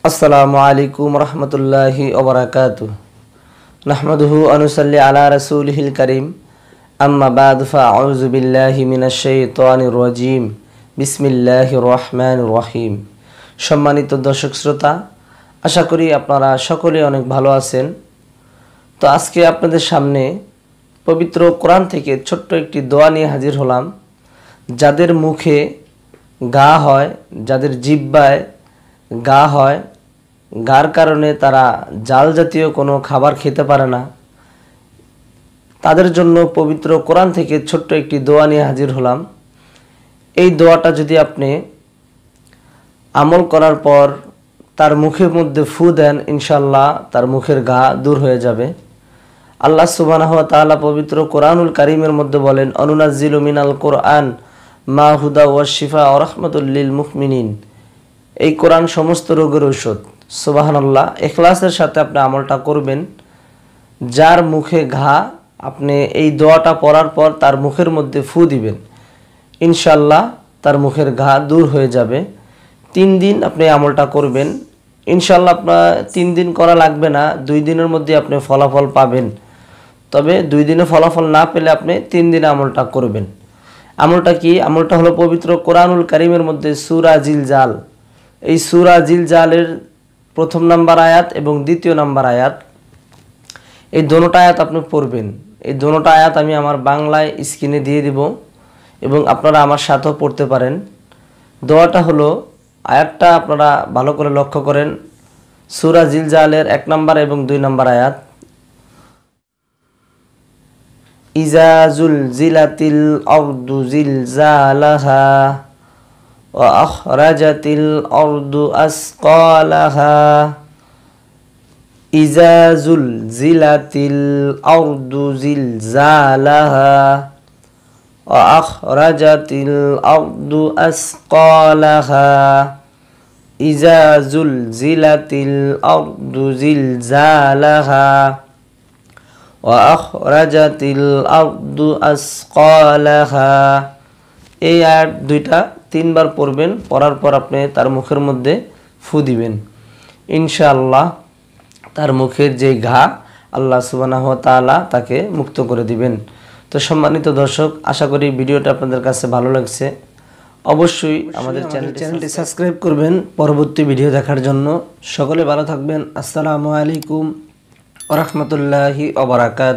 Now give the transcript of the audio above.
আসসালামু আলাইকুম রহমতুল্লাহি ওবরাকাতু নাহমাদুহু অনুসাল্লি আলা রাসূলিহিল কারীম আম্মা বা'দু ফাআউযু বিল্লাহি মিনাশ শাইতানির রাজীম বিসমিল্লাহির রহমানির রহিম। সম্মানিত দর্শক শ্রোতা, আশা করি আপনারা সকলে অনেক ভালো আছেন। তো আজকে আপনাদের সামনে পবিত্র কোরআন থেকে ছোট্ট একটি দোয়া নিয়ে হাজির হলাম। যাদের মুখে ঘা হয়, যাদের জিহ্বায় ঘা হয়, ঘার কারণে তারা জাল জাতীয় কোনো খাবার খেতে পারে না, তাদের জন্য পবিত্র কোরআন থেকে ছোট্ট একটি দোয়া নিয়ে হাজির হলাম। এই দোয়াটা যদি আপনি আমল করার পর তার মুখের মধ্যে ফু দেন, ইনশাল্লাহ তার মুখের ঘা দূর হয়ে যাবে। আল্লাহ সুবহানাহু ওয়া তাআলা পবিত্র কোরআনুল কারীমের মধ্যে বলেন, অনুনাজ্জিলু মিনাল কোরআন মা হুদা ওয়া শিফা ওয়া রাহমাতুল লিল মুমিনিন। এই কোরআন সমস্ত রোগের ঔষধ। সুবহানাল্লাহ। ইখলাসের সাথে আপনি আমলটা করবেন। যার মুখে ঘা, আপনি এই দোয়াটা পড়ার পর তার মুখের মধ্যে ফু দিবেন, ইনশাল্লাহ তার মুখের ঘা দূর হয়ে যাবে। 3 দিন আপনি আমলটা করবেন, ইনশাল্লাহ আপনার 3 দিন করা লাগবে না, 2 দিনের মধ্যে আপনি ফলাফল পাবেন। তবে 2 দিনে ফলাফল না পেলে আপনি 3 দিনে আমলটা করবেন। আমলটা কি? আমলটা হলো পবিত্র কোরআনুল কারীমের মধ্যে সূরা জিলজাল, এই সূরা জিলজালের 1 নম্বর আয়াত এবং 2 নম্বর আয়াত, এই দোনোটা আয়াত আপনি পড়বেন। এই দোনোটা আয়াত আমি আমার বাংলায় স্ক্রিনে দিয়ে দিব এবং আপনারা আমার সাথেও পড়তে পারেন। দোয়াটা হলো, আয়াতটা আপনারা ভালো করে লক্ষ্য করেন, সূরা জিলজালের 1 নম্বর এবং 2 নম্বর আয়াত। ইজা জুলজিলাতিল আরদু জিলজালাহা ওয়া আখরাজাতিল আরদু আসকালাহা। ইজা জুলজিলাতিল আরদু জিলজালাহা ওয়া আখরাজাতিল আরদু আসকালাহা। ইজা জুলজিলাতিল আরদু জিলজালাহা ওয়া আখরাজাতিল আরদু আসকালাহা। এই আয়াত দুইটা 3 বার পড়বেন। পড়ার পর আপনি তার মুখের মধ্যে ফু দিবেন, ইনশাআল্লাহ তার মুখের যে ঘা, আল্লাহ সুবহানাহু ওয়া তাআলা তাকে মুক্ত করে দিবেন। তো সম্মানিত দর্শক, আশা করি ভিডিওটা আপনাদের কাছে ভালো লাগছে। অবশ্যই আমাদের চ্যানেলটি সাবস্ক্রাইব করবেন পরবর্তী ভিডিও দেখার জন্য। সকলে ভালো থাকবেন। আসসালামু আলাইকুম ওয়া রাহমাতুল্লাহি ওয়া বারাকাতুহু।